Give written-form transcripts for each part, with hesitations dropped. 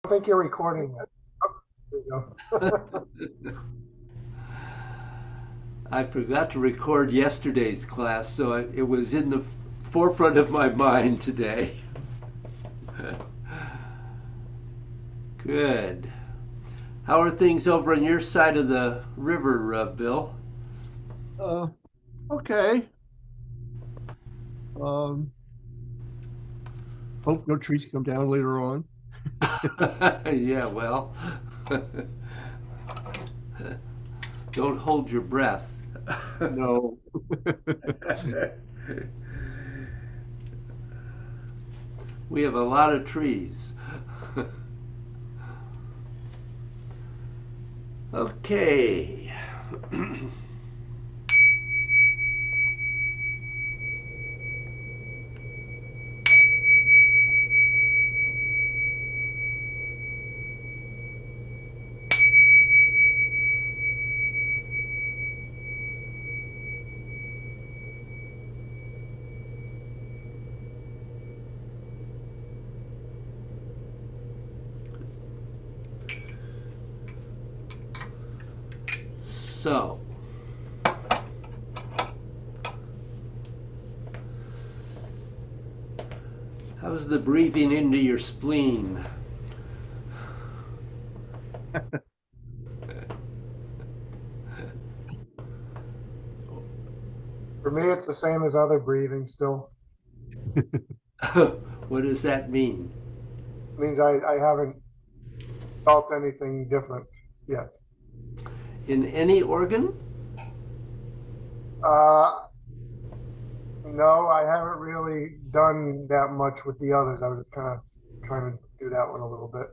I think you're recording it. Oh, there you go. I forgot to record yesterday's class, so it was in the forefront of my mind today. Good. How are things over on your side of the river, Bill? Uh, okay. Um, Hope no trees come down later on. Yeah, well, don't hold your breath. No. We have a lot of trees. Okay. So, how's the breathing into your spleen? For me, it's the same as other breathing still. What does that mean? It means I haven't felt anything different yet. In any organ? Uh, no, I haven't really done that much with the others. I was just kind of trying to do that one a little bit.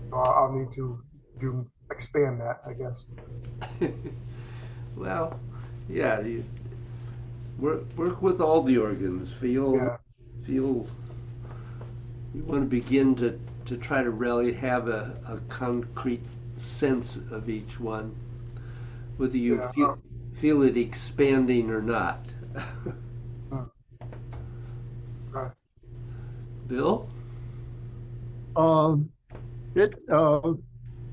So I'll need to do expand that, I guess. Well, yeah, you work with all the organs. Yeah, Feel. You want to begin to try to really have a concrete sense of each one, whether you yeah. feel it expanding or not. Hmm, right. Bill? Um, it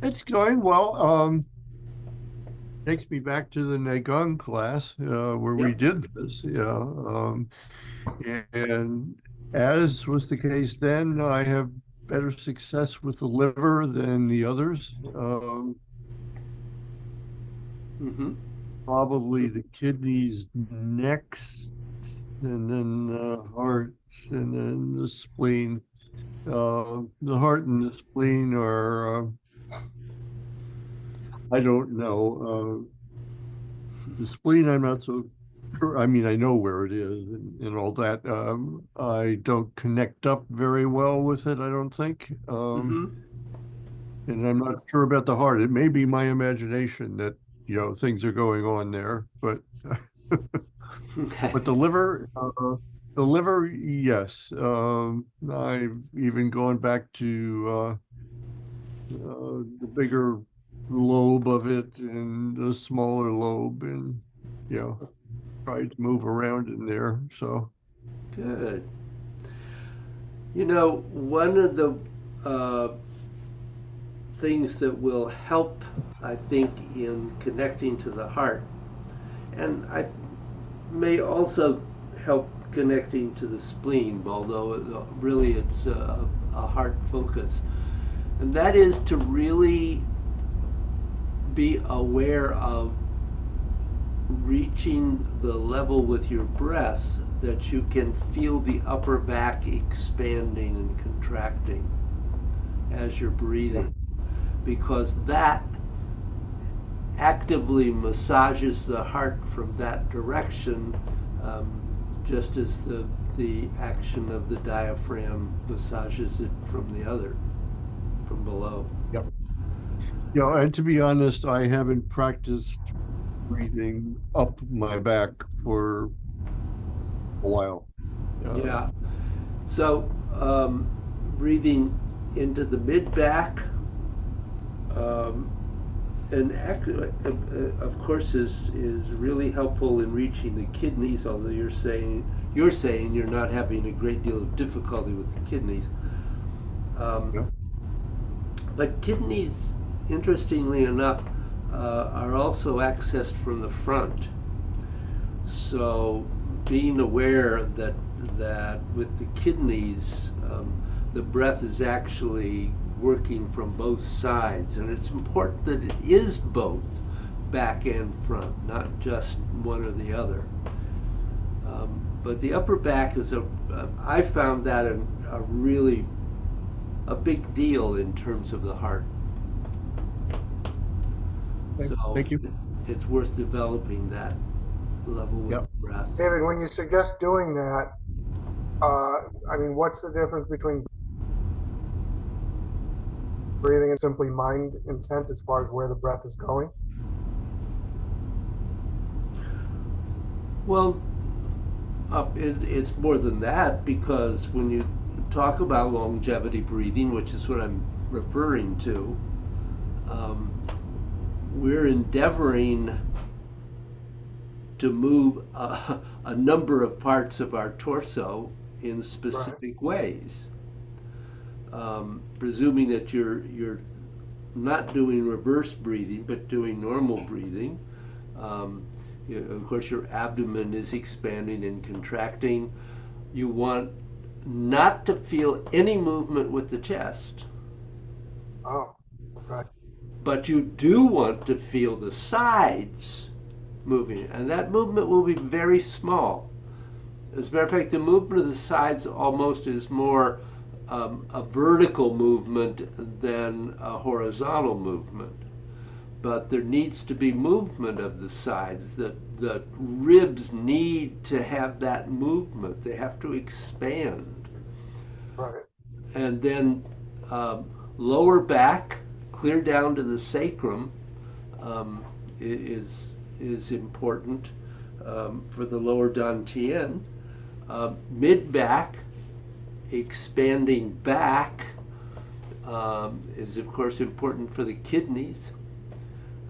it's going well. Takes me back to the Negung class where we Yep. did this. Yeah. And as was the case then, I have better success with the liver than the others. Mm-hmm. Probably the kidneys next, and then the heart, and then the spleen. The heart and the spleen are, I don't know. The spleen, I'm not so sure. I mean, I know where it is and all that. I don't connect up very well with it, I don't think. Mm-hmm. And I'm not sure about the heart. It may be my imagination that, things are going on there, but Okay. but the liver, yes. I've even gone back to the bigger lobe of it and the smaller lobe, and tried to move around in there. So, Good. You know, one of the uh, things that will help, I think, in connecting to the heart, and I may also help connecting to the spleen, although really it's a heart focus. And that is to really be aware of reaching the level with your breath that you can feel the upper back expanding and contracting as you're yeah. breathing, because that actively massages the heart from that direction, um, just as the action of the diaphragm massages it from the other, from below. Yep. And to be honest, I haven't practiced breathing up my back for a while. Uh, Yeah. So breathing into the mid back, um, and of course is really helpful in reaching the kidneys. Although you're saying you're not having a great deal of difficulty with the kidneys. Um, Yeah. but kidneys, interestingly enough, are also accessed from the front. So being aware that with the kidneys, the breath is actually working from both sides, and it's important that it is both back and front, not just one or the other. But the upper back is I found that a really a big deal in terms of the heart. Okay, So thank you. it's worth developing that level with Yeah. the breath. David, when you suggest doing that, I mean, what's the difference between breathing and simply mind intent as far as where the breath is going? Well, it's more than that because when you talk about longevity breathing, which is what I'm referring to, um, we're endeavoring to move a number of parts of our torso in Right. specific ways. Presuming that you're not doing reverse breathing but doing normal breathing. Um, of course, your abdomen is expanding and contracting. You want not to feel any movement with the chest, Oh, okay. but you do want to feel the sides moving, and that movement will be very small. As a matter of fact, the movement of the sides almost is more a vertical movement than a horizontal movement. But there needs to be movement of the sides. The ribs need to have that movement. They have to expand. Right. And then um, lower back, clear down to the sacrum, um, is important for the lower dantian. Mid back, expanding back, is of course important for the kidneys,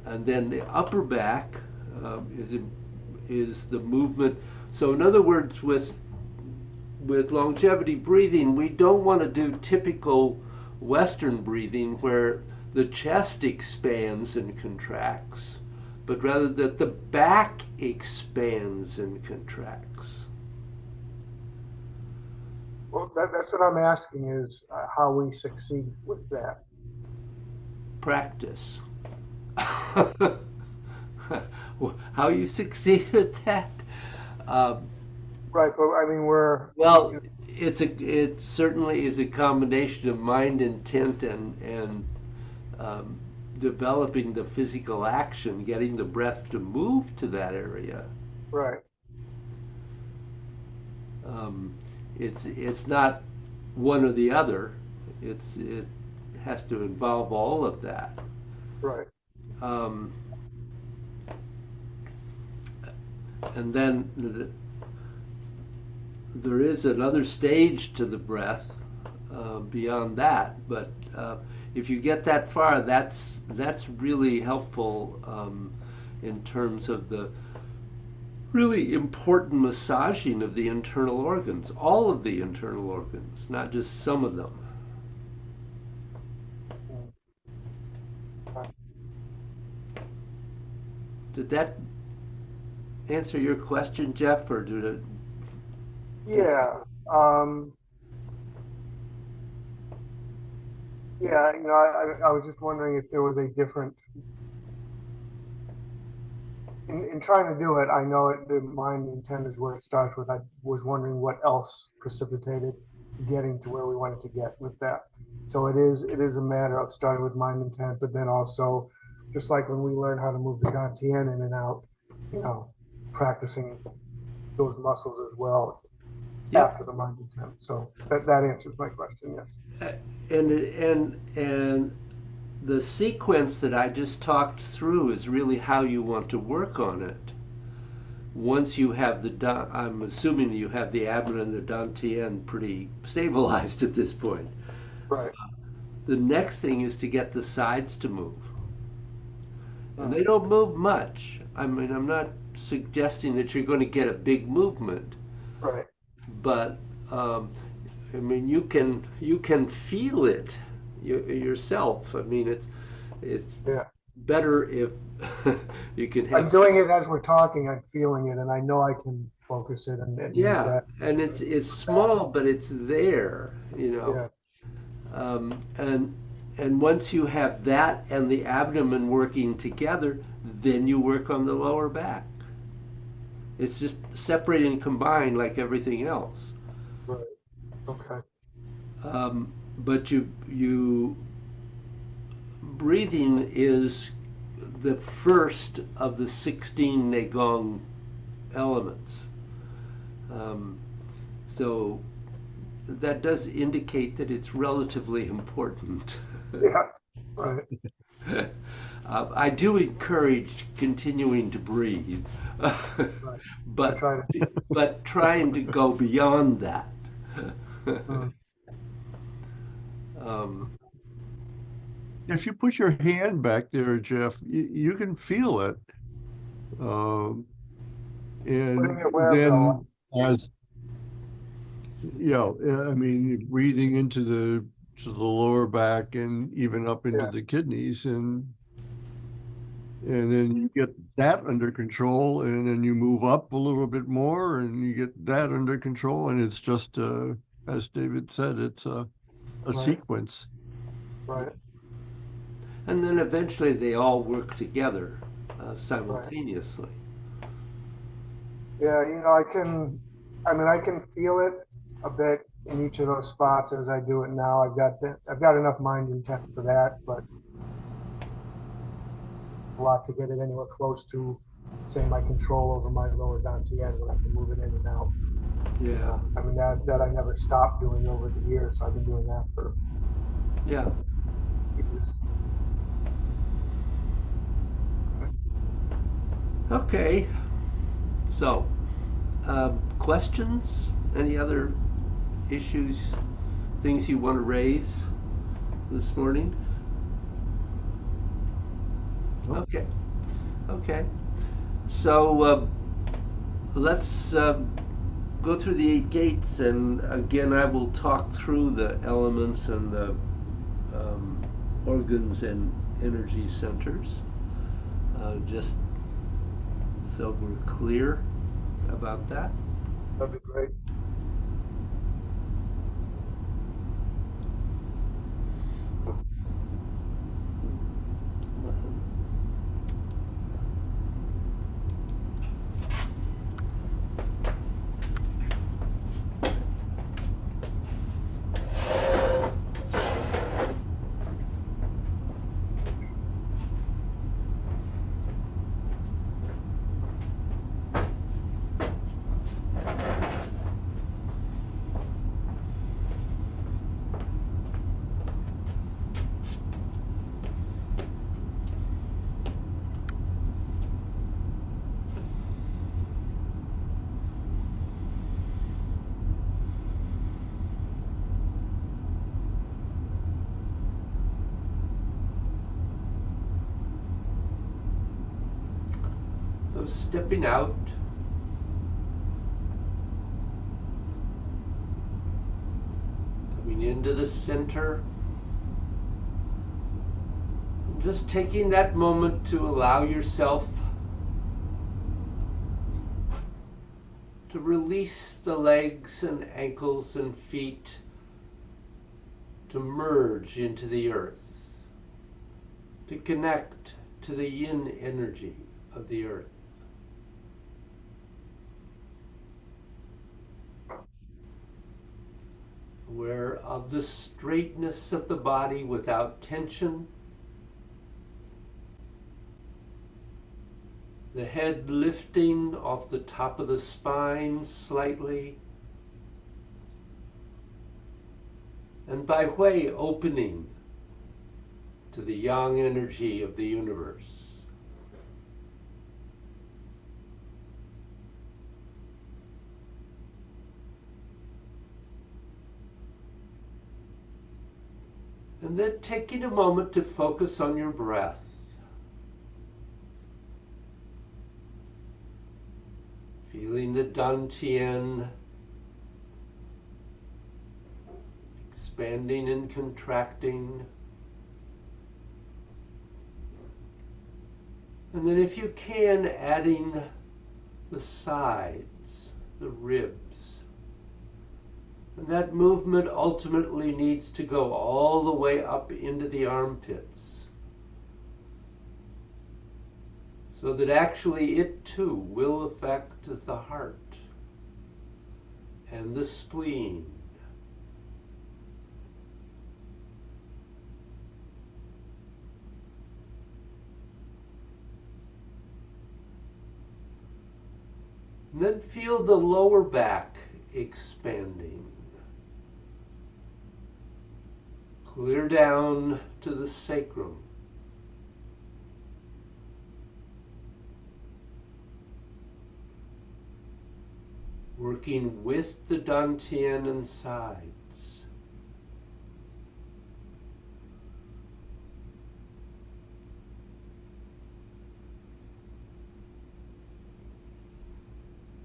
and then the upper back is the movement. So in other words, with longevity breathing, we don't want to do typical Western breathing where the chest expands and contracts, but rather that the back expands and contracts. Well, that's what I'm asking is how we succeed with that. Practice. Oh, How you succeed with that? Um, right, but I mean, well, it certainly is a combination of mind, intent, and um, developing the physical action, getting the breath to move to that area. right, Um, it's not one or the other. It has to involve all of that. right. Um, and then there is another stage to the breath beyond that. But if you get that far, that's really helpful in terms of the really important massaging of the internal organs, all of the internal organs, not just some of them. Mm, right. Did that answer your question, Jeff, or did Yeah. Um, yeah, I was just wondering if there was a different in trying to do it. I know the mind intent is where it starts with. I was wondering what else precipitated getting to where we wanted to get with that. So it is a matter of starting with mind intent, but then also just like when we learn how to move the dantian in and out, you know, practicing those muscles as well Yep. after the mind intent. So that answers my question. Yes. And the sequence that I just talked through is really how you want to work on it. Once you have I'm assuming you have the abdomen and the dantian pretty stabilized at this point. Right. The next thing is to get the sides to move. And they Mm, don't move much. I mean, I'm not suggesting that you're going to get a big movement, right. but I mean, you can feel it yourself. I mean, it's Yeah. better if you can I'm have. doing it as we're talking. I'm feeling it, and I know I can focus it and move Yeah, that. and it's small, but it's there, you know. Yeah. Um, and and once you have that and the abdomen working together, then you work on the lower back. It's just separate and combine like everything else. Right. Okay. But you breathing is the first of the 16 Negong elements. Um, so that does indicate that it's relatively important. Yeah. Right. I do encourage continuing to breathe, Right. I but try to. but trying to go beyond that. Mm. um, If you put your hand back there, Jeff, you can feel it. Um, Putting and it where though? then as I mean, breathing into the lower back and even up into Yeah. the kidneys, and then you get that under control, and then you move up a little bit more, and you get that under control, and it's just as David said, it's a Right. sequence. Right. and then eventually they all work together Right. simultaneously. Yeah. I can. I mean, I can feel it a bit in each of those spots as I do it now. I've got enough mind intent for that, but a lot to get it anywhere close to, say, my control over my lower dantian when I can move it in and out. Yeah, I mean that I never stopped doing over the years. So I've been doing that for yeah. years. Okay. So, questions? Any other issues, things you want to raise this morning? Nope. Okay. Okay. So let's go through the eight gates, and again, I will talk through the elements and the um, organs and energy centers, just so we're clear about that. That'd be great. So stepping out, coming into the center, just taking that moment to allow yourself to release the legs and ankles and feet to merge into the earth, to connect to the yin energy of the earth. Aware of the straightness of the body without tension, the head lifting off the top of the spine slightly, and by way opening to the yang energy of the universe. And then taking a moment to focus on your breath. Feeling the dantian expanding and contracting. And then if you can, adding the sides, the ribs. And that movement ultimately needs to go all the way up into the armpits, so that actually it too will affect the heart and the spleen. And then feel the lower back expanding. Clear down to the sacrum. Working with the dantian and sides.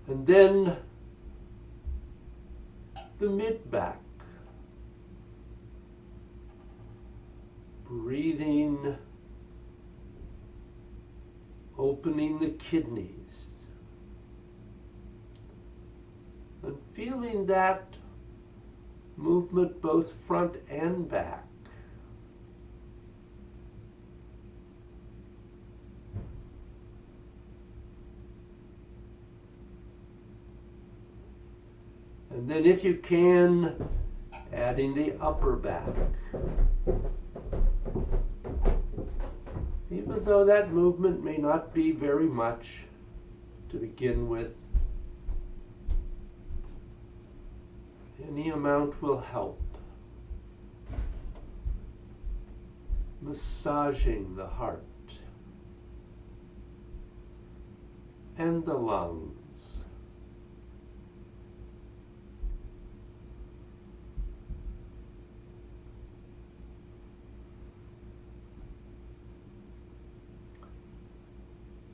And then the mid-back. Breathing, opening the kidneys. And feeling that movement both front and back. And then if you can, adding the upper back. Even though that movement may not be very much to begin with, any amount will help. Massaging the heart and the lungs.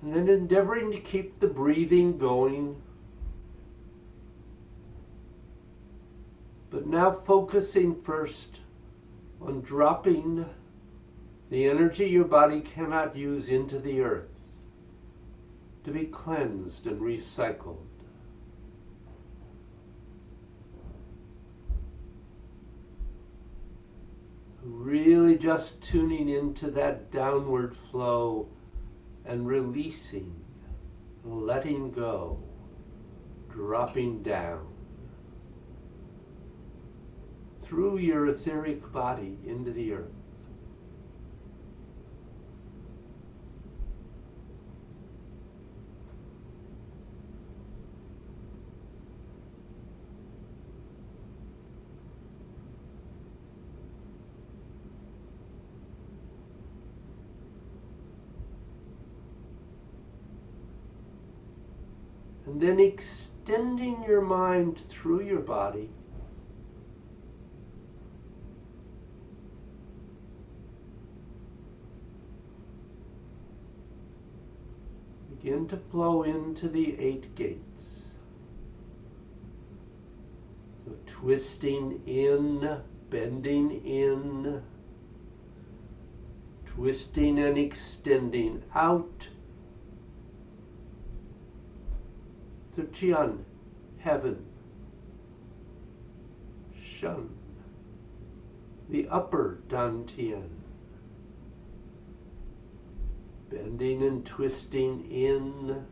And then endeavoring to keep the breathing going. But now focusing first on dropping the energy your body cannot use into the earth to be cleansed and recycled. Really just tuning into that downward flow and releasing, letting go, dropping down through your etheric body into the earth. And then extending your mind through your body, begin to flow into the 8 gates. So twisting in, bending in, twisting and extending out. So Xiang, heaven, Shun, the upper dantian, bending and twisting in,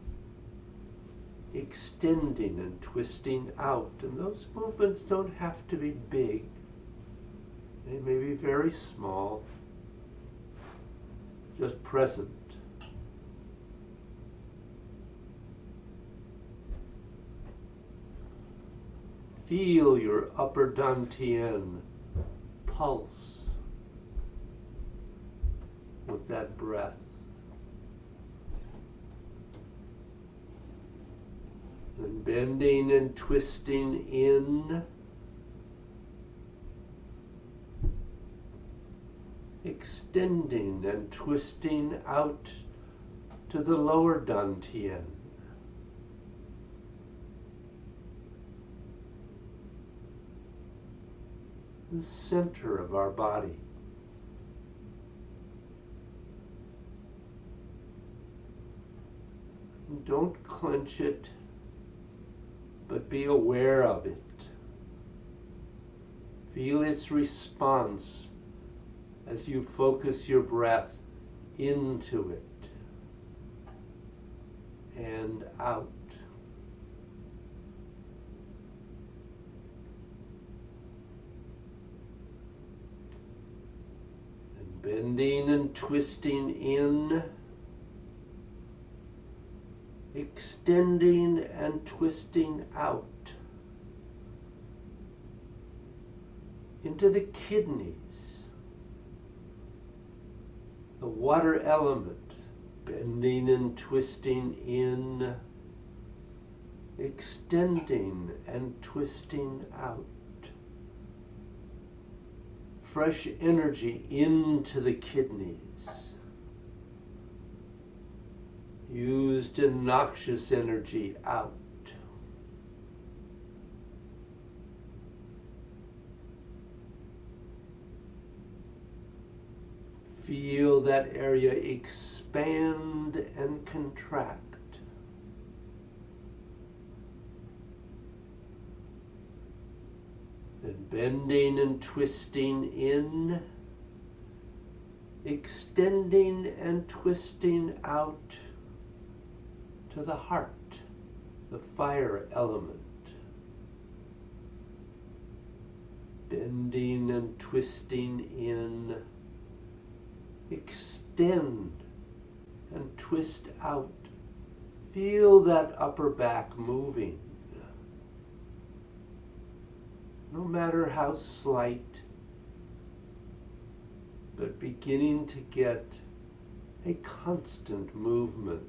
extending and twisting out. And those movements don't have to be big. They may be very small, just present. Feel your upper dantian pulse with that breath. And bending and twisting in, extending and twisting out to the lower dantian. the center of our body. Don't clench it, but be aware of it. Feel its response as you focus your breath into it and out. And bending and twisting in, extending and twisting out into the kidneys, the water element, bending and twisting in, extending and twisting out. Fresh energy into the kidneys. Used and noxious energy out. Feel that area expand and contract. Then bending and twisting in, extending and twisting out to the heart, the fire element. Bending and twisting in, extend and twist out. Feel that upper back moving. No matter how slight, but beginning to get a constant movement.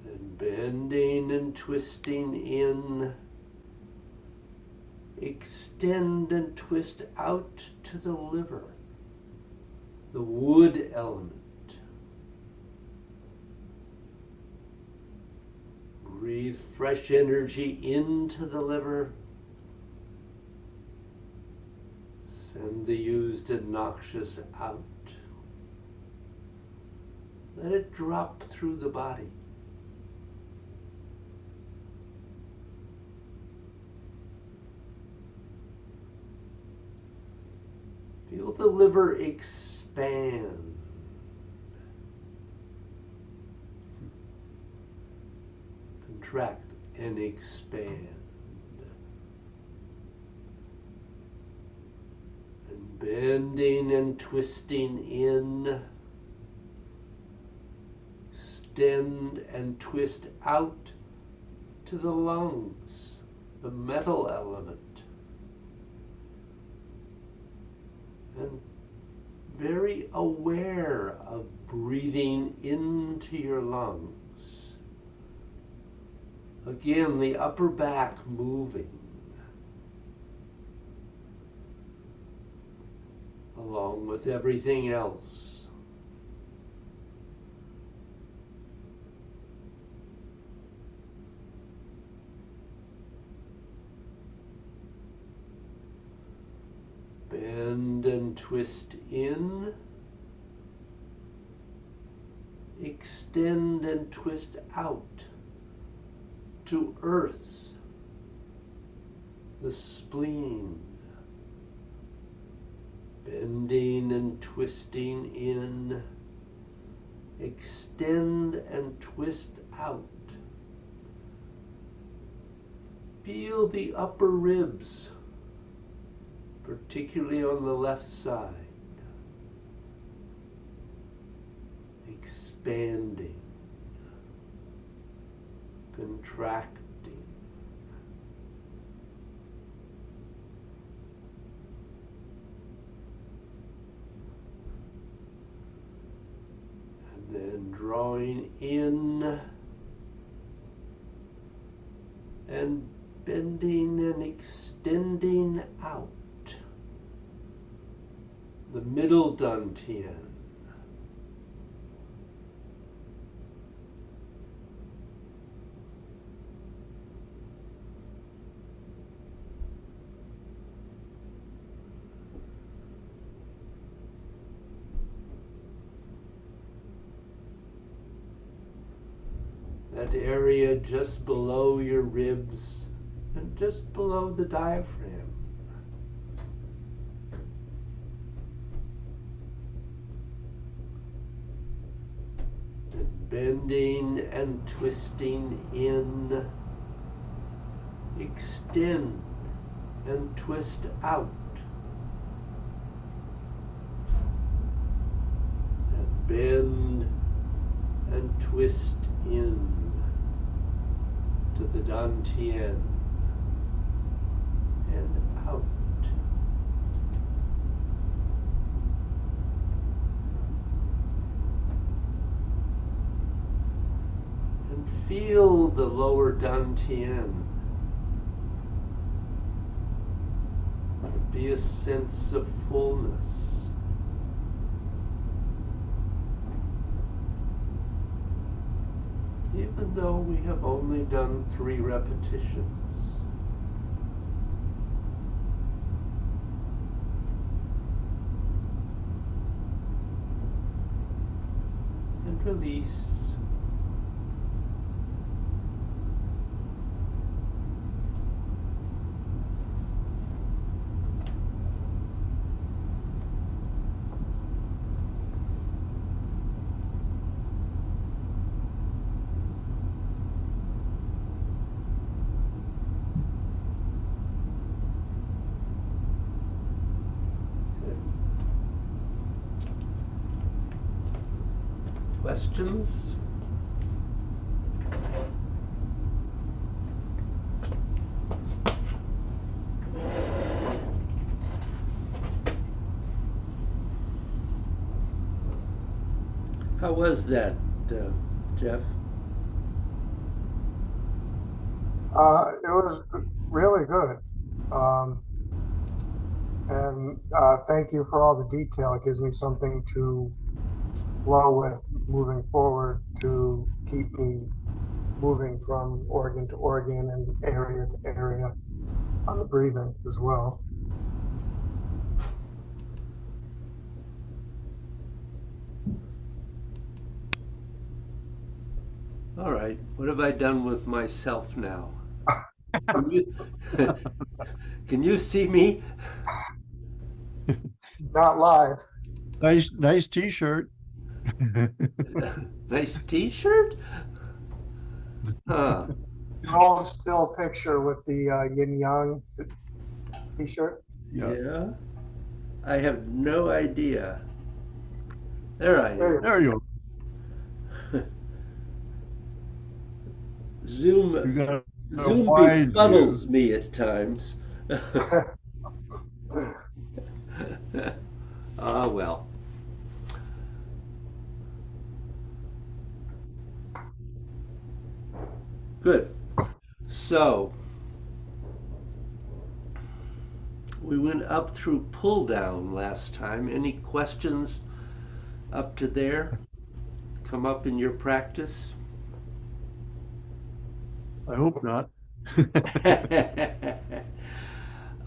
And bending and twisting in, extend and twist out to the liver, the wood element. Breathe fresh energy into the liver. Send the used and noxious out. Let it drop through the body. Feel the liver expand. Contract and expand. And bending and twisting in. Extend and twist out to the lungs, the metal element. And very aware of breathing into your lungs. Again, the upper back moving along with everything else. Bend and twist in, extend and twist out to earth, the spleen, bending and twisting in, extend and twist out. Feel the upper ribs, particularly on the left side, expanding, contracting. And then drawing in and bending and extending out. the middle dantian. That area just below your ribs and just below the diaphragm. And bending and twisting in, extend and twist out. And bend and twist in to the dantian and out. And feel the lower dantian. Be a sense of fullness. Even though we have only done 3 repetitions. And release. Questions? How was that, Jeff? It was really good. And thank you for all the detail. It gives me something to flow with moving forward to keep me moving from organ to organ and area to area on the breathing as well. All right, what have I done with myself now? Can you, can you see me? Not live. Nice t-shirt. Nice t-shirt? Huh. An old still picture with the yin yang t-shirt. Yeah. Yeah. I have no idea. There I There am. There you go. Zoom You got a Zoom wide view. befuddles me at times. Ah, well. Good. So, we went up through pull down last time. Any questions up to there come up in your practice? I hope not.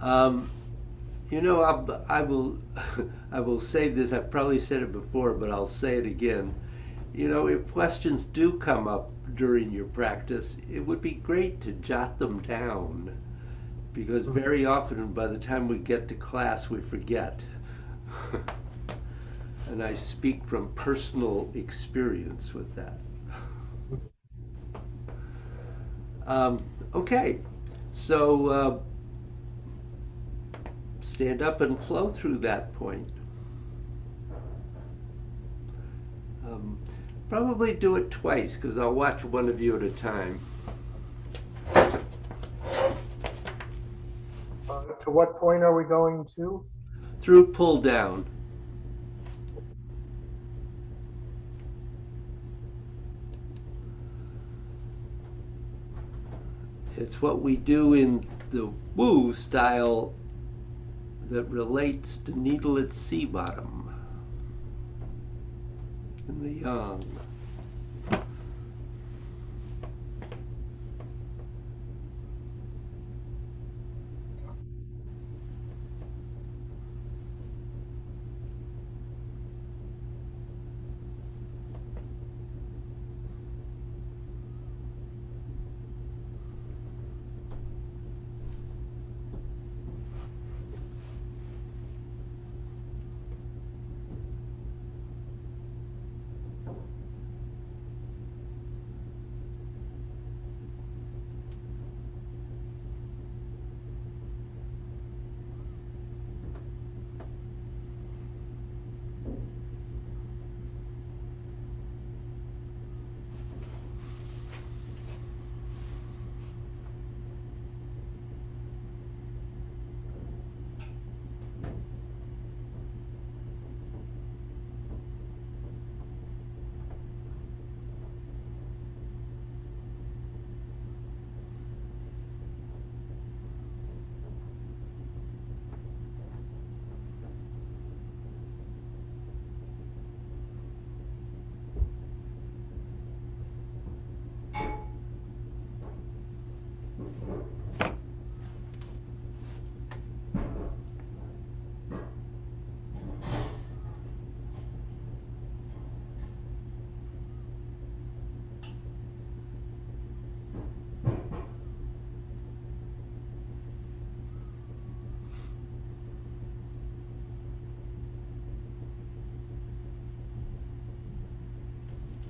um, I will, I will say this. I've probably said it before, but I'll say it again. If questions do come up during your practice, it would be great to jot them down because very often by the time we get to class, we forget. And I speak from personal experience with that. Okay, so stand up and flow through that point. Um, Probably do it twice because I'll watch one of you at a time. To what point are we going to? Through pull down. It's what we do in the Wu style that relates to needle at sea bottom in the Yang.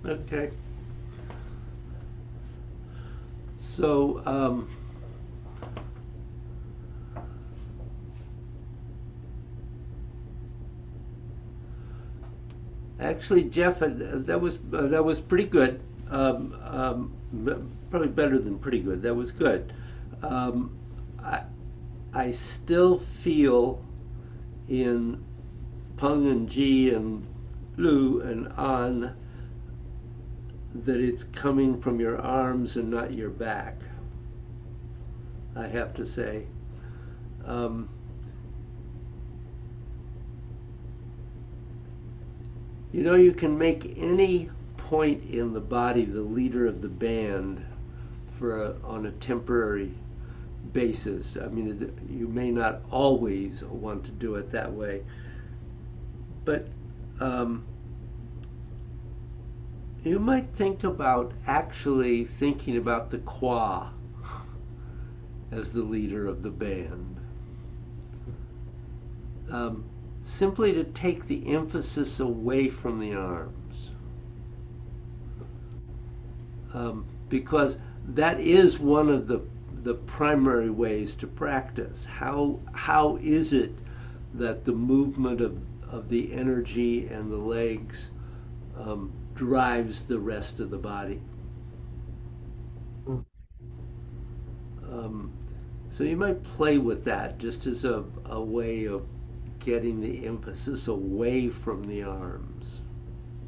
Okay. So, actually, Jeff, that was pretty good. Probably better than pretty good. That was good. Um, I I still feel in Peng and Ji and Lu and An that it's coming from your arms and not your back. I have to say. Um, you know, you can make any point in the body the leader of the band on a temporary basis. I mean, you may not always want to do it that way, but um, you might think about actually thinking about the Kwa as the leader of the band. Um, Simply to take the emphasis away from the arms. Because that is one of the primary ways to practice. How is it that the movement of the energy and the legs drives the rest of the body? Mm. Um, so you might play with that just as a way of getting the emphasis away from the arms.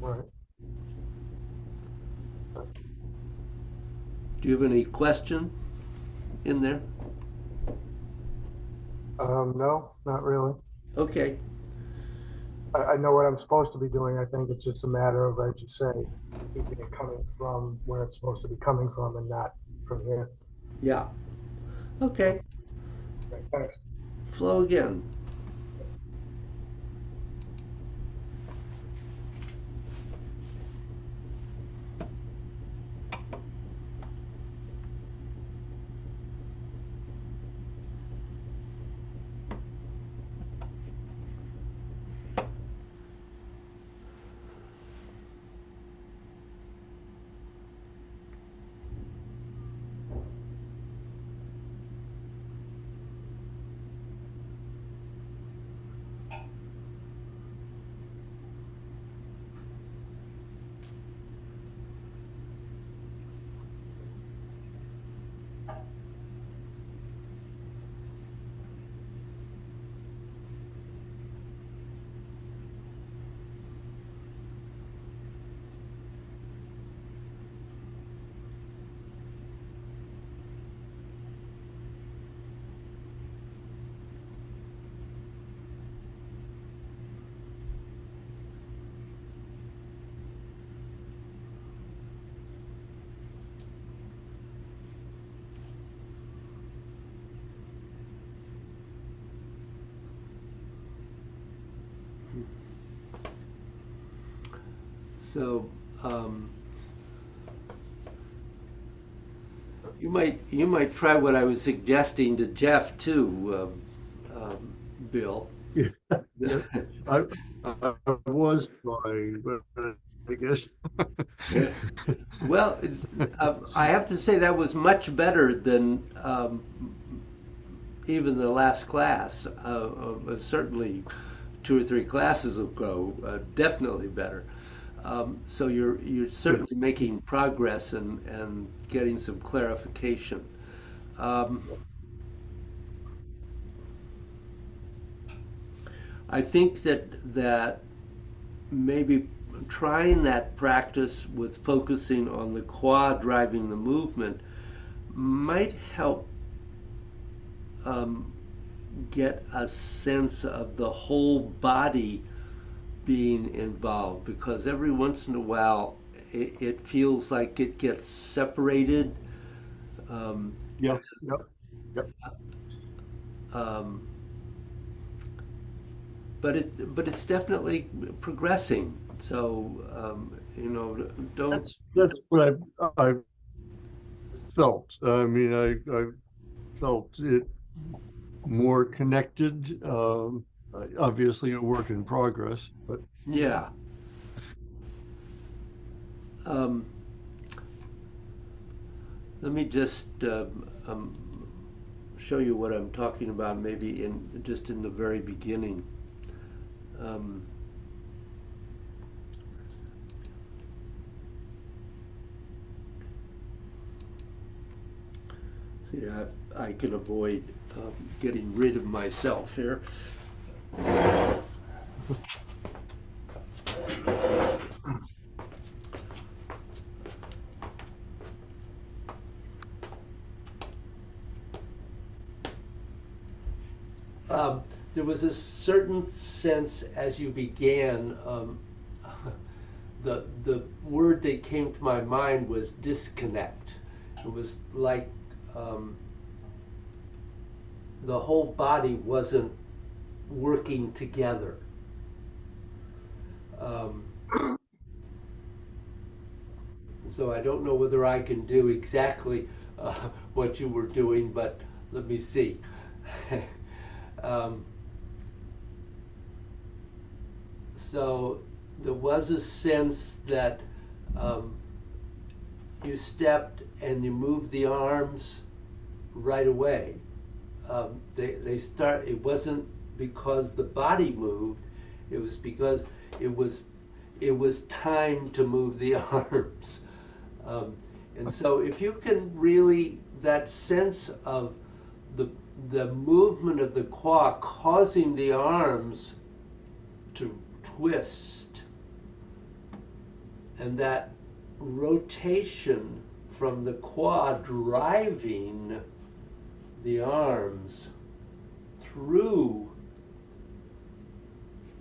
Right. Do you have any question in there? No, not really. Okay. I know what I'm supposed to be doing. I think it's just a matter of, as you say, keeping it coming from where it's supposed to be coming from and not from here. Yeah. Okay. Okay, thanks. Flow again. So um, you might try what I was suggesting to Jeff too, Bill. Yeah, yes. I, I was trying, but I guess. Well, I have to say that was much better than even the last class. Certainly, 2 or 3 classes ago, definitely better. So you're Good. certainly making progress and getting some clarification. Um, I think that maybe trying that practice with focusing on the quad driving the movement might help um, get a sense of the whole body being involved, because every once in a while it feels like it gets separated, um, Yeah, yep, yep. um, but it's definitely progressing. So don't. That's what I've felt. I mean, I felt it more connected. Obviously, a work in progress, but Yeah. Um, Let me just show you what I'm talking about, maybe in the very beginning. Um, See, I can avoid getting rid of myself here. There was a certain sense as you began. The word that came to my mind was disconnect. It was like um, the whole body wasn't working together. Um, so I don't know whether I can do exactly what you were doing, but let me see. um, so there was a sense that um, you stepped and you moved the arms right away. They start. It wasn't because the body moved. It was because it was it was time to move the arms. Um, and so if you can really, that sense of the the movement of the quad causing the arms to twist, and that rotation from the quad driving the arms through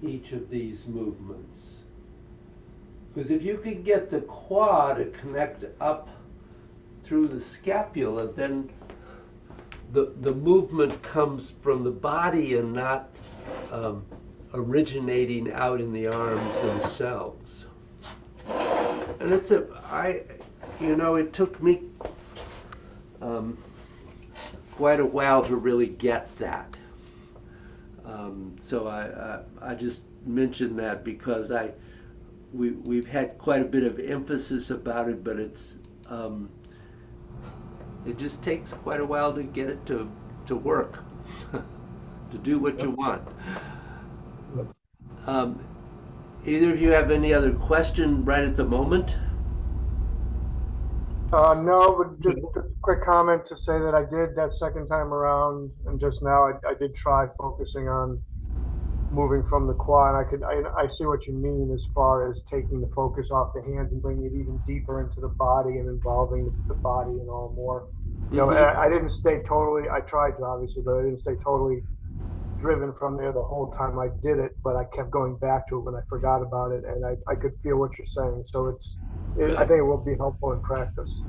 each of these movements. Because if you could get the quad to connect up through the scapula, then the movement comes from the body and not um, originating out in the arms themselves. And it took me um, quite a while to really get that. So I just mentioned that because we've had quite a bit of emphasis about it, but um, it just takes quite a while to get it to work, to do what you yep, want. yep. Um, Either of you have any other question right at the moment? No, but just a quick comment to say that I did that second time around, and just now I did try focusing on moving from the quad. I see what you mean as far as taking the focus off the hands and bringing it even deeper into the body and involving the body and all more. Mm-hmm. I didn't stay totally. I tried to obviously, but I didn't stay totally driven from there the whole time I did it. But I kept going back to it when I forgot about it, and I could feel what you're saying. So I Good, think it will be helpful in practice.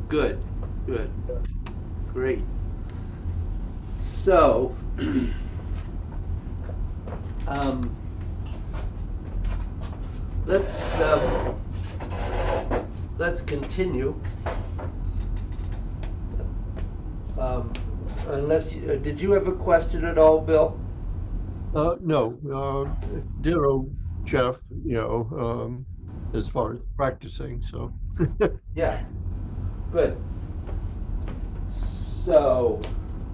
good, good, great. So, um, let's let's continue. Um, unless did you have a question at all, Bill? No, ditto, Jeff, as far as practicing, so. Yeah, good. So,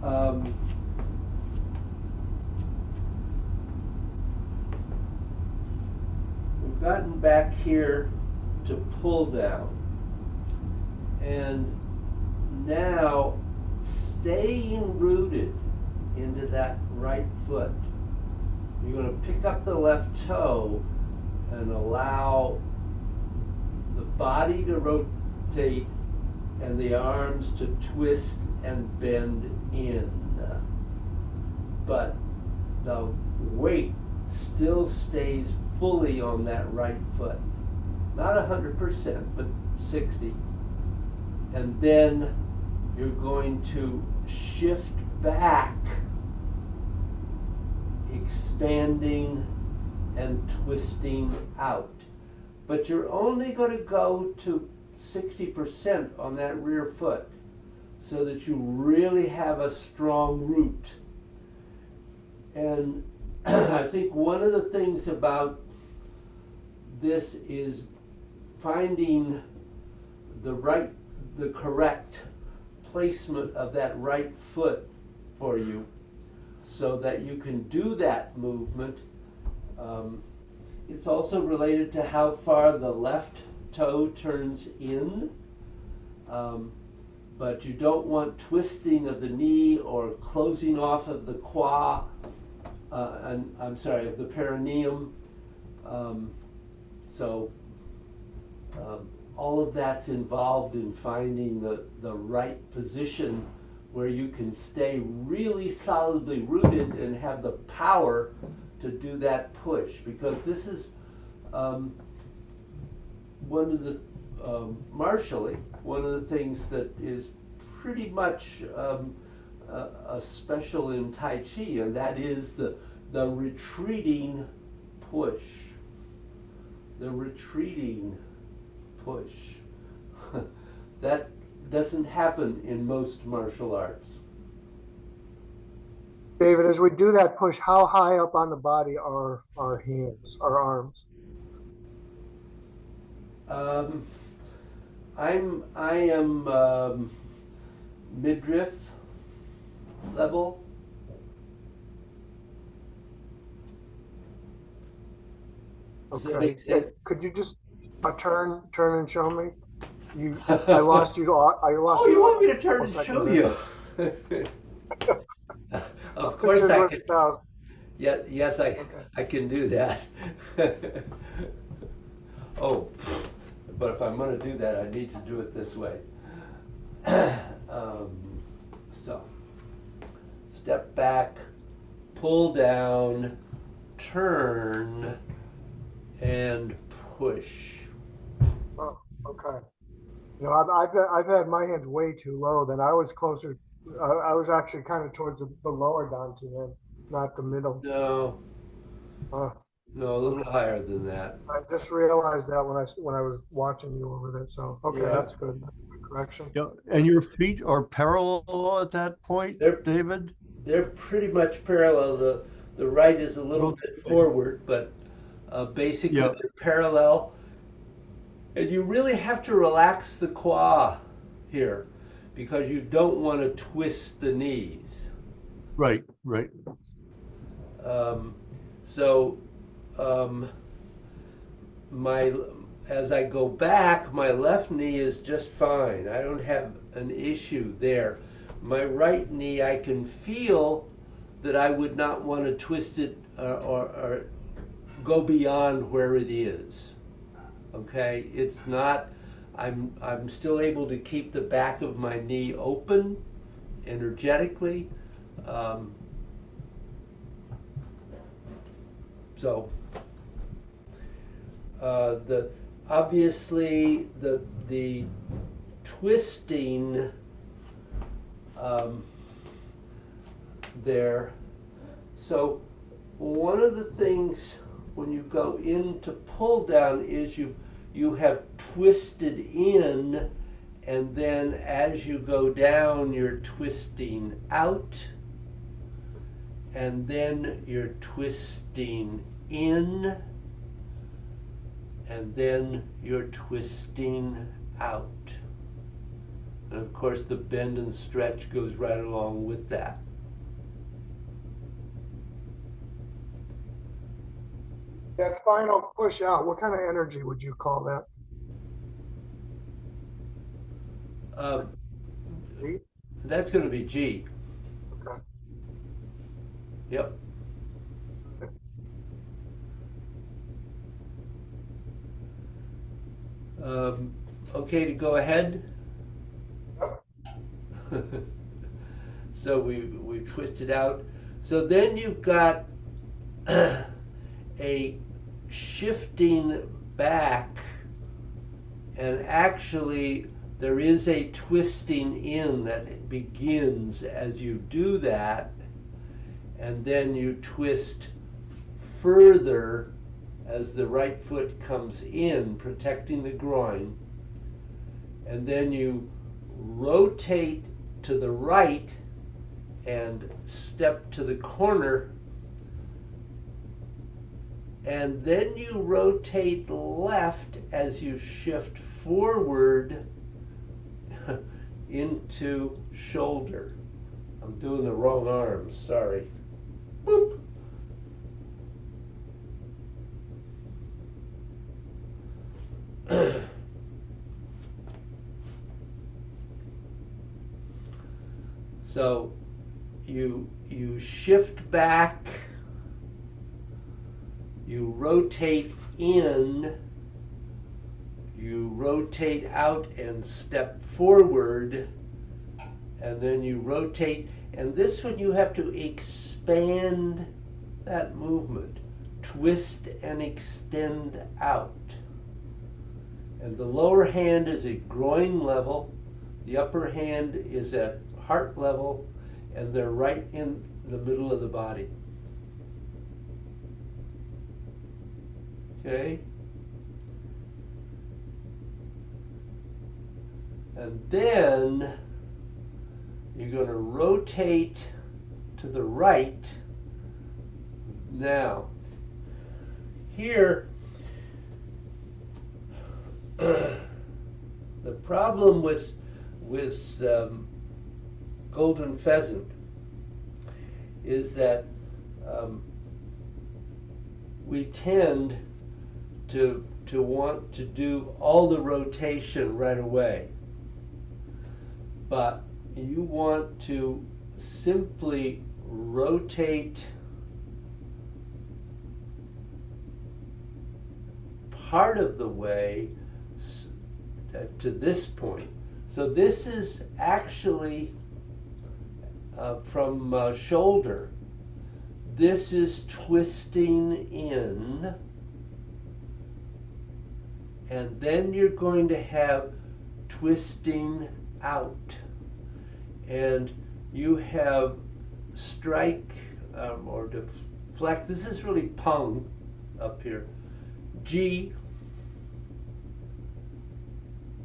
um, we've gotten back here to pull down. And now staying rooted into that right foot, you're going to pick up the left toe and allow the body to rotate and the arms to twist and bend in. But the weight still stays fully on that right foot. Not 100%, but 60. And then you're going to shift back, expanding and twisting out. But you're only going to go to 60% on that rear foot so that you really have a strong root. And I think one of the things about this is finding the correct placement of that right foot for you so that you can do that movement. It's also related to how far the left toe turns in, but you don't want twisting of the knee or closing off of the of the perineum. So all of that's involved in finding the right position where you can stay really solidly rooted and have the power to do that push, because this is one of the martially one of the things that is pretty much a special in Tai Chi, and that is the retreating push. The retreating push. That doesn't happen in most martial arts. David, as we do that push, how high up on the body are our hands, our arms? I am midriff level. Does that Okay. make sense? Could you just turn and show me? I lost you. I lost Oh, you you want me to a turn couple and seconds show there. you? Of course Finishes I with can. 1,000. Yeah, yes, Okay. I can do that. Oh, but if I'm going to do that, I need to do it this way. um, so, step back, pull down, turn, and push. Oh, okay. I've had my hands way too low. Then I was closer. I was actually kind of towards the lower down to end, not the middle. No, Uh, no, a little okay. higher than that. I just realized that when I was watching you over there. So okay, Yeah, that's good. That's a good correction. Yeah, and your feet are parallel at that point, they're David? they're pretty much parallel. The right is a little bit Okay. forward, but basically Yeah, they're parallel. And you really have to relax the quad here because you don't want to twist the knees. right, right. Um, so um, my as I go back, my left knee is just fine. I don't have an issue there. My right knee, I can feel that I would not want to twist it or go beyond where it is. Okay, it's not. I'm still able to keep the back of my knee open energetically. Um, so the obviously the twisting um, there. So one of the things when you go into pull down is you have twisted in, and then as you go down you're twisting out, and then you're twisting in, and then you're twisting out. And of course the bend and stretch goes right along with that. That final push out, what kind of energy would you call that? G? That's going to be G. Okay. Yep. Okay to go ahead? So we twisted out. So then you've got a shifting back, and actually there is a twisting in that begins as you do that, and then you twist further as the right foot comes in, protecting the groin, and then you rotate to the right and step to the corner, and then you rotate left as you shift forward into shoulder. I'm doing the wrong arm, sorry. Boop. So you shift back, you rotate in, you rotate out and step forward, and then you rotate, and this one you have to expand that movement, twist and extend out. And the lower hand is at groin level, the upper hand is at heart level, and they're right in the middle of the body. Okay? And then you're going to rotate to the right. Now, here, the problem with golden pheasant is that we tend to want to do all the rotation right away, but you want to simply rotate part of the way to this point. So this is actually from shoulder. This is twisting in, and then you're going to have twisting out, and you have strike or deflect. This is really pung up here. G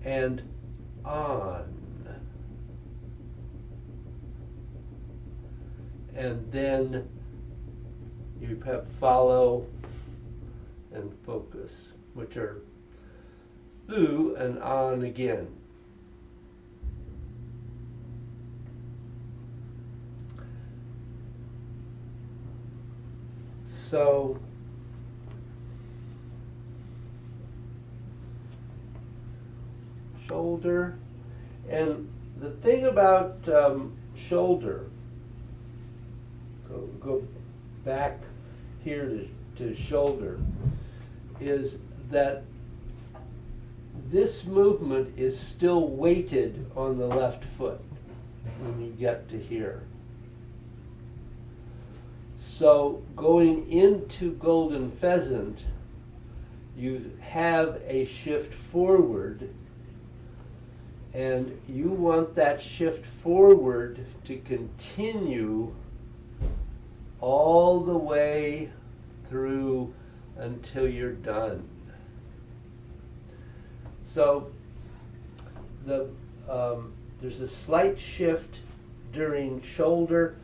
and on, and then you have follow and focus, which are blue and on again. So shoulder, and the thing about shoulder, go back here to shoulder, is that this movement is still weighted on the left foot when you get to here. So going into golden pheasant, you have a shift forward, and you want that shift forward to continue all the way through until you're done. So the there's a slight shift during shoulder,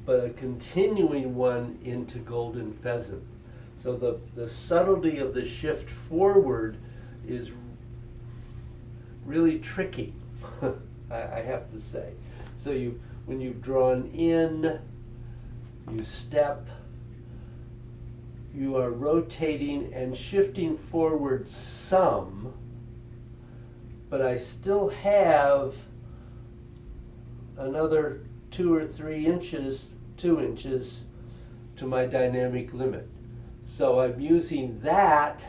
but a continuing one into golden pheasant. So the subtlety of the shift forward is really tricky, I have to say. So when you've drawn in, you step, you are rotating and shifting forward some, but I still have another 2 or 3 inches, 2 inches to my dynamic limit. So I'm using that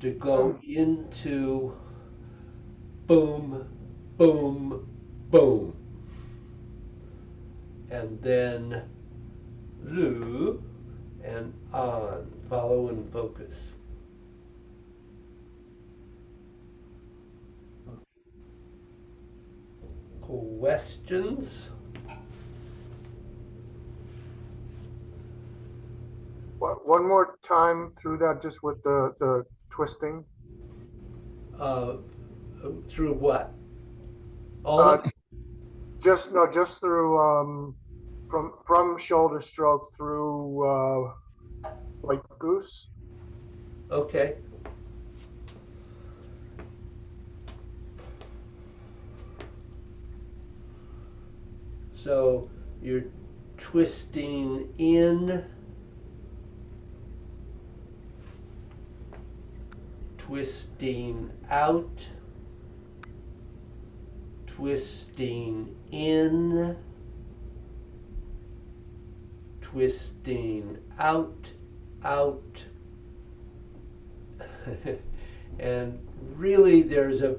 to go into boom, boom, boom. And then lu and on, follow and focus. Questions? One more time through that, just with the twisting. Uh, through what? All of Just through from shoulder stroke through like goose. Okay. So you're twisting in, twisting out, twisting in, twisting out, out. And really there's a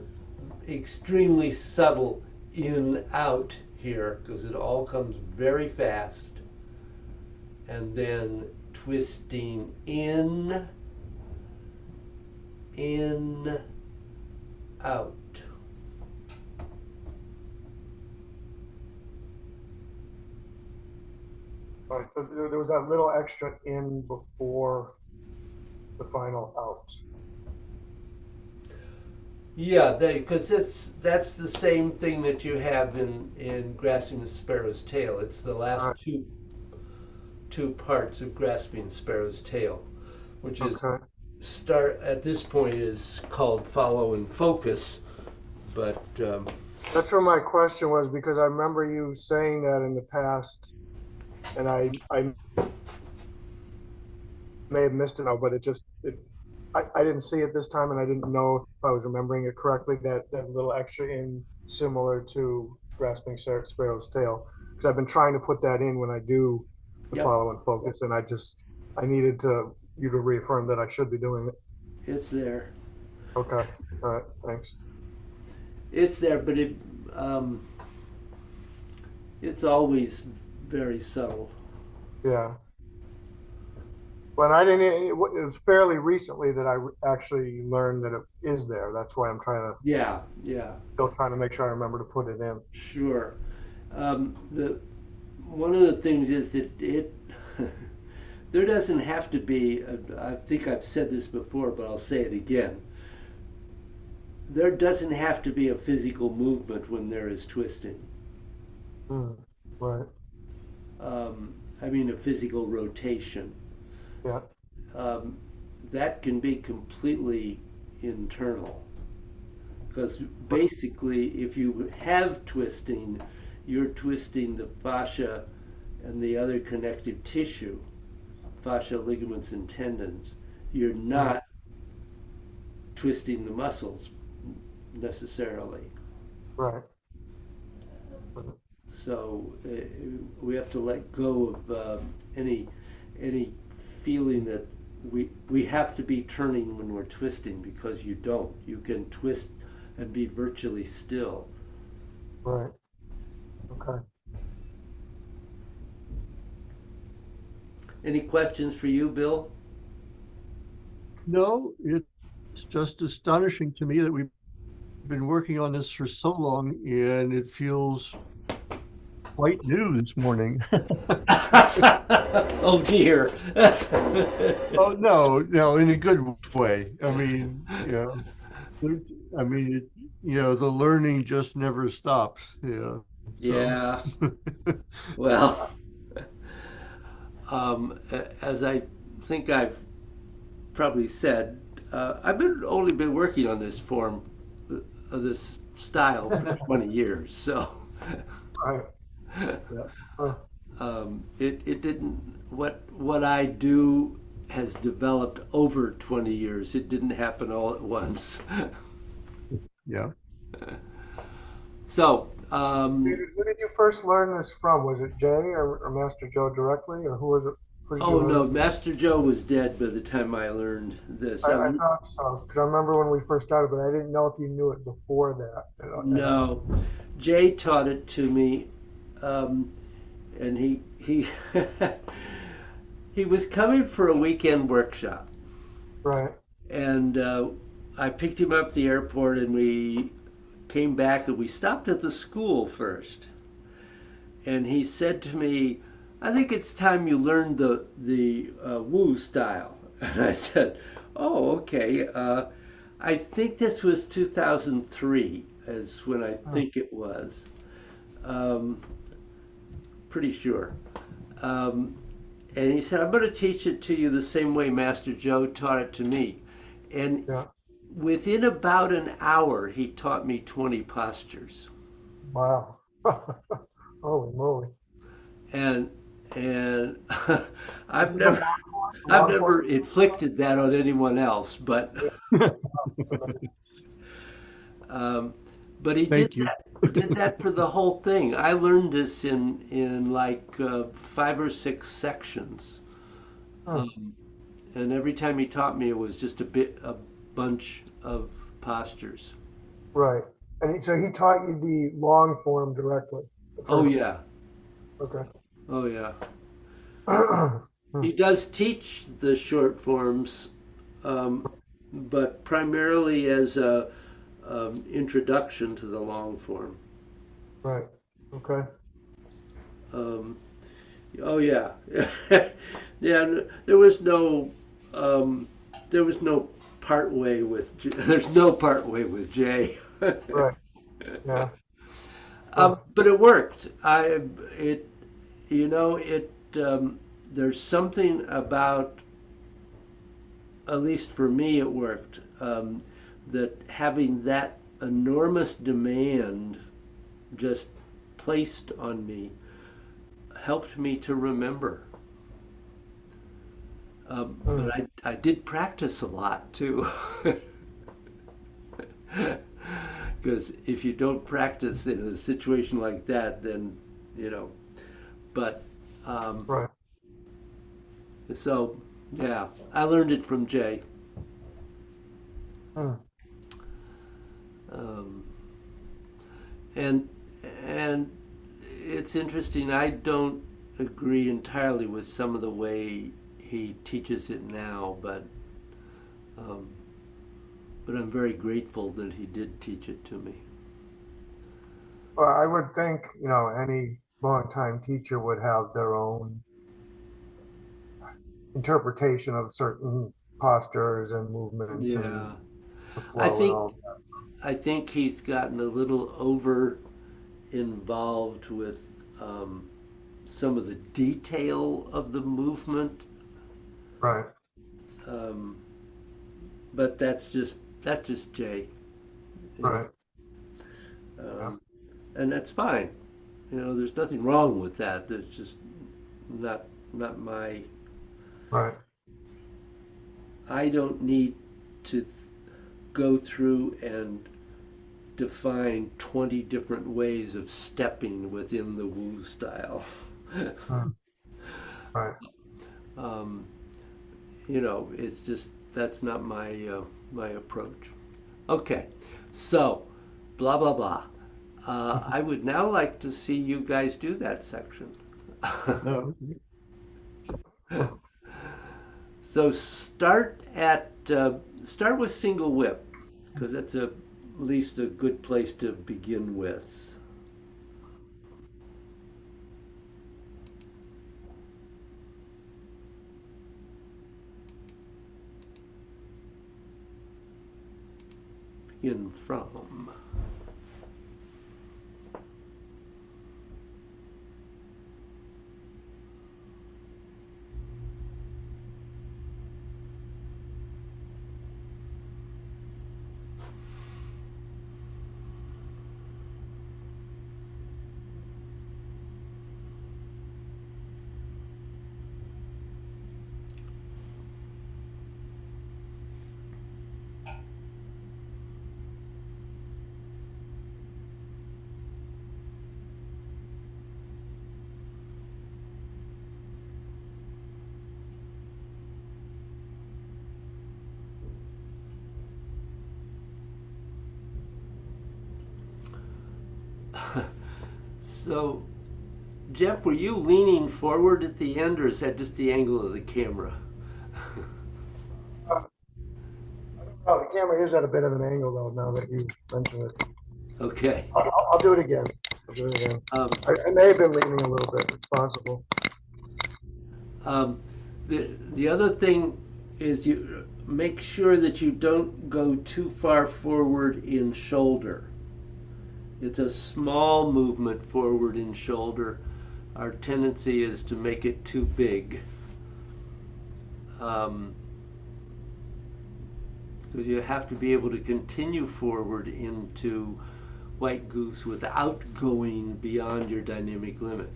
extremely subtle in out here because it all comes very fast. And then twisting in, out. Right. So there was that little extra in before the final out. Yeah, because that's the same thing that you have in grasping the sparrow's tail. It's the last Right. two parts of grasping the sparrow's tail, which is Okay. start at this point is called follow and focus, but That's where my question was, because I remember you saying that in the past, and I may have missed it now, but I didn't see it this time, and I didn't know if I was remembering it correctly. That little extra in, similar to grasping sparrow's tail, because I've been trying to put that in when I do the yep, follow and focus, and I needed you to reaffirm that I should be doing it. it's there. Okay. All right. Thanks. It's there, but um, it's always very subtle. Yeah. But I didn't. It was fairly recently that I actually learned that it is there. That's why I'm Yeah, yeah, still trying to make sure I remember to put it in. sure. The one of the things is that it there doesn't have to be. I think I've said this before, but I'll say it again. There doesn't have to be a physical movement when there is twisting. Mm, right. I mean, a physical rotation. Yeah. Um, that can be completely internal. Because basically, if you have twisting, you're twisting the fascia and the other connective tissue, fascia, ligaments, and tendons. You're Mm, not twisting the muscles necessarily. right. Mm, So we have to let go of any feeling that we have to be turning when we're twisting, because you don't. You can twist and be virtually still. right. Okay. Any questions for you, Bill? No, it's just astonishing to me that we've been working on this for so long and it feels quite new this morning. Oh dear. Oh, no, no, in a good way. I mean, there- I mean, the learning just never stops. Yeah. So, Yeah, well, as I think I've probably said, I've been only been working on this form, this style for 20 years. So Right. yeah. Uh, it didn't what I do has developed over 20 years. It didn't happen all at once. Yeah. So who did you first learn this from? Was it Jay or Master Joe directly, or who was it? Who did you oh learn no, it? Master Joe was dead by the time I learned this. I thought so because I remember when we first started, but I didn't know if you knew it before that at all. No, Jay taught it to me, um, and he he was coming for a weekend workshop, Right. and I picked him up at the airport, and we came back, and we stopped at the school first, and he said to me, "I think it's time you learned the Wu style." And I said, "Oh, okay." I think this was 2003, is when I Hmm. think it was. Um, Pretty sure. Um, and he said, I'm going to teach it to you the same way Master Joe taught it to me. And Yeah. within about an hour, he taught me 20 postures. Wow. Holy moly. And and This I've is the never I've long form. never inflicted that on anyone else, but Yeah. It's amazing. um, but he Thank you. did that for the whole thing. I learned this in like 5 or 6 sections. Hmm. Um, and every time he taught me, it was just a bunch of postures. Right. And so he taught you the long form directly, the Oh first. yeah, Okay. oh yeah. Hmm. He does teach the short forms, um, but primarily as a introduction to the long form. Right. Okay. Um, oh yeah, yeah. There was no um, there was no part way with there's no part way with Jay. Right. Yeah. Huh. But it worked. It, you know, it. There's something about, at least for me, it worked. That having that enormous demand just placed on me helped me to remember. Hmm. But I did practice a lot too. Because if you don't practice in a situation like that, then, you know, but um, Right. so, yeah, I learned it from Jay. Hmm. Um, and and it's interesting. I don't agree entirely with some of the way he teaches it now, um, but I'm very grateful that he did teach it to me. Well, I would think, any longtime teacher would have their own interpretation of certain postures and movements and Yeah, the I flow and think all that. I think he's gotten a little over involved with um, some of the detail of the movement. Right. Um, but that's just Jay, you know, Right. Yeah. um, and that's fine. You know, there's nothing wrong with that. That's just not not my. Right. I don't need to go through and define 20 different ways of stepping within the Wu style. Hmm. Right. um, you know, it's just that's not my my approach. Okay, so blah blah blah. I would now like to see you guys do that section. No. So start with single whip because that's at least a good place to begin with. in from. So, Jeff, were you leaning forward at the end, or is that just the angle of the camera? Uh, oh, the camera is at a bit of an angle though, now that you mention it. Okay. I'll do it again. I'll do it again. Um, I may have been leaning a little bit. It's possible. um, the other thing is you make sure that you don't go too far forward in shoulder. It's a small movement forward in shoulder. Our tendency is to make it too big. Because you have to be able to continue forward into white goose without going beyond your dynamic limit.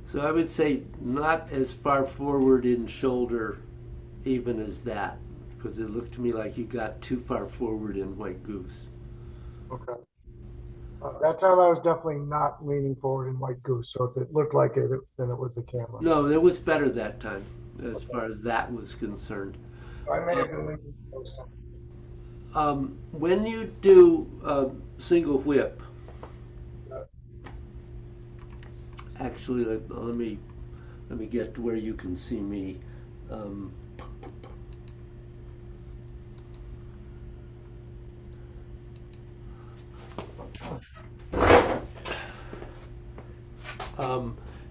So I would say not as far forward in shoulder even as that, because it looked to me like you got too far forward in white goose. Okay. That time I was definitely not leaning forward in white goose. So if it looked like it, then it was the camera. No, it was better that time as Okay. far as that was concerned. I may have been leaning close. When you do single whip, actually, let me get to where you can see me. Um,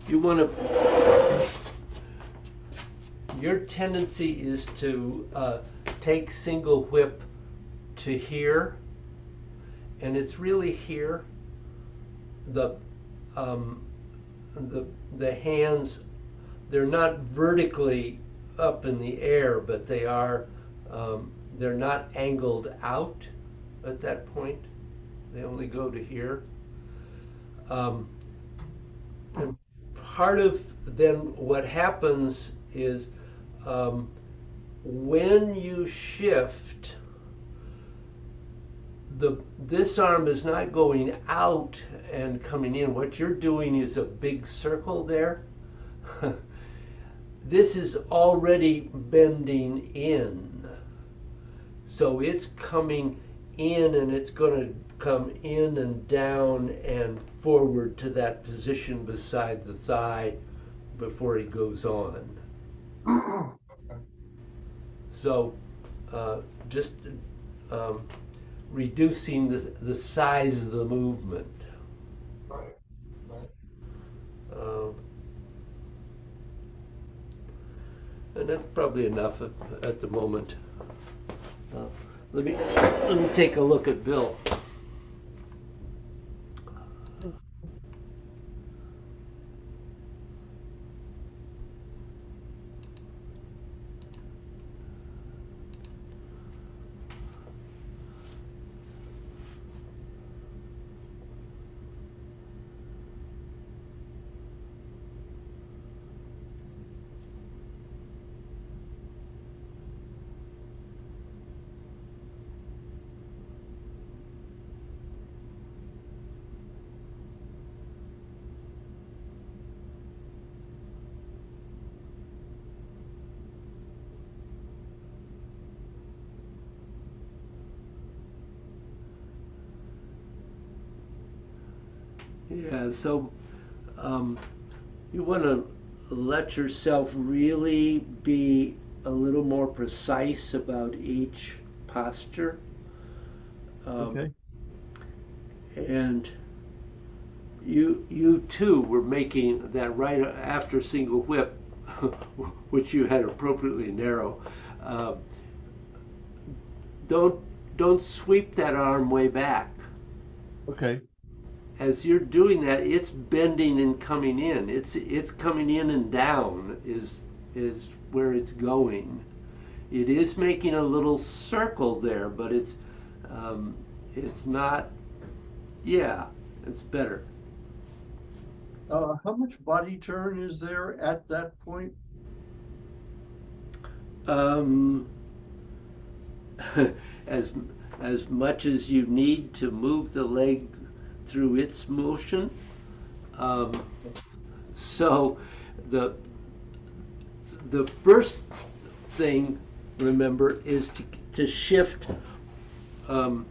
you want to. Your tendency is to take single whip to here, and it's really here. The um, the hands, they're not vertically up in the air, but they are, they're not angled out at that point. They only go to here. And part of then what happens is when you shift, this arm is not going out and coming in. What you're doing is a big circle there. This is already bending in. So it's coming in, and it's going to come in and down and forward to that position beside the thigh before it goes on. So just reducing the size of the movement. Right. Right. And that's probably enough at the moment. Let me take a look at Bill. Yeah, so you want to let yourself really be a little more precise about each posture. Um, Okay. and you too were making that right after single whip, which you had appropriately narrow. Uh, don't don't sweep that arm way back. Okay. As you're doing that, it's bending and coming in. It's coming in and down is where it's going. It is making a little circle there, but um, it's not. Yeah, it's better. How much body turn is there at that point? Um, as as much as you need to move the leg through its motion. Um, so the the first thing, remember, is to shift um,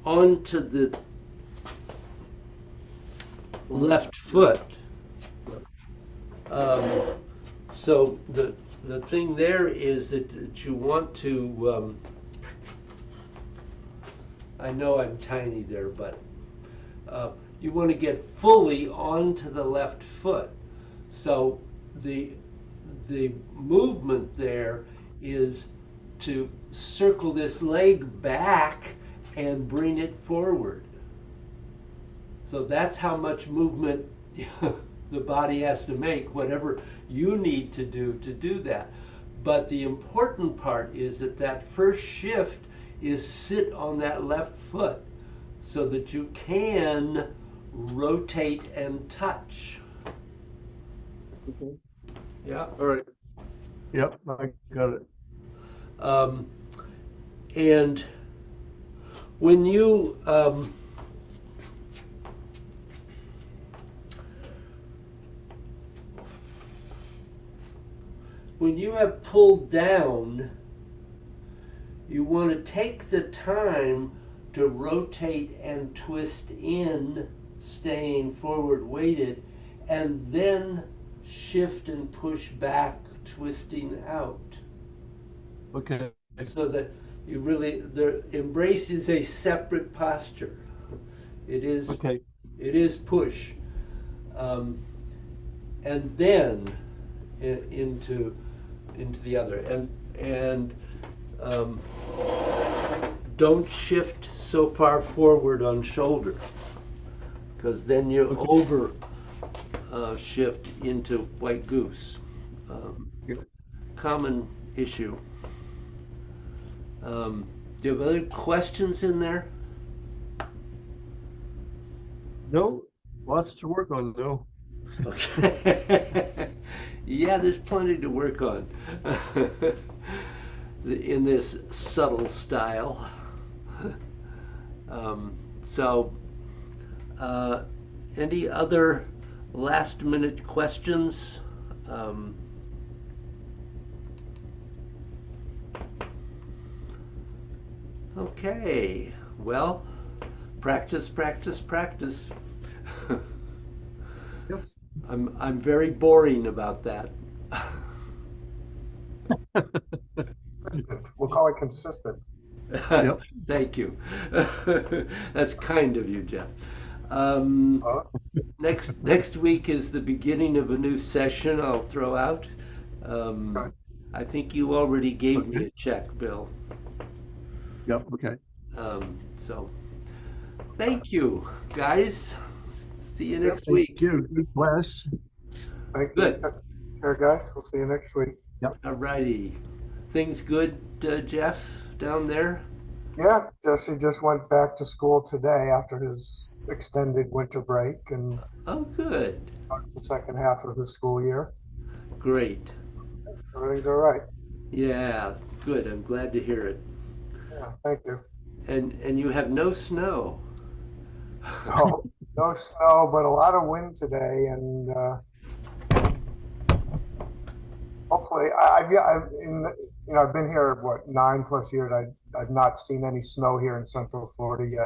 onto the left foot. Um, so the thing there is that you want to. I know I'm tiny there, but you want to get fully onto the left foot. So the the movement there is to circle this leg back and bring it forward. So that's how much movement the body has to make, whatever you need to do that. But the important part is that that first shift is sit on that left foot so that you can rotate and touch. Okay. Yeah. All right. Yep, I got it. Um, and when you when you have pulled down, you want to take the time to rotate and twist in, staying forward weighted, and then shift and push back, twisting out. Okay. So that you really, the embrace is a separate posture. It is, Okay. it is push, um, and then into the other, and um, don't shift so far forward on shoulder, because then you Okay. over shift into white goose. Um, Yeah. Common issue. Do you have other questions in there? No, lots to work on though. Okay. Yeah, there's plenty to work on in this subtle style. Um, so, uh, any other last minute questions? Um, okay, well, practice, practice, practice. Yes. I'm very boring about that. We'll call it consistent. Yep. Thank you. That's kind of you, Jeff. Um, Uh, next week is the beginning of a new session I'll throw out. Um, okay. I think you already gave me Okay. a check, Bill. Yep. Okay. So thank you, guys. See you Yep. next Thank week. you. Good class. Thank you. Good. Take care, guys. We'll see you next week. Yep. All righty. Things good, Jeff, down there? Yeah, Jesse just went back to school today after his extended winter break, and Oh, good. it's the second half of the school year. Great. Everything's all right. Yeah, good. I'm glad to hear it. Yeah, thank you. And you have no snow. No, no snow, but a lot of wind today, and hopefully, I've I've been here what 9+ years. I've not seen any snow here in Central Florida yet.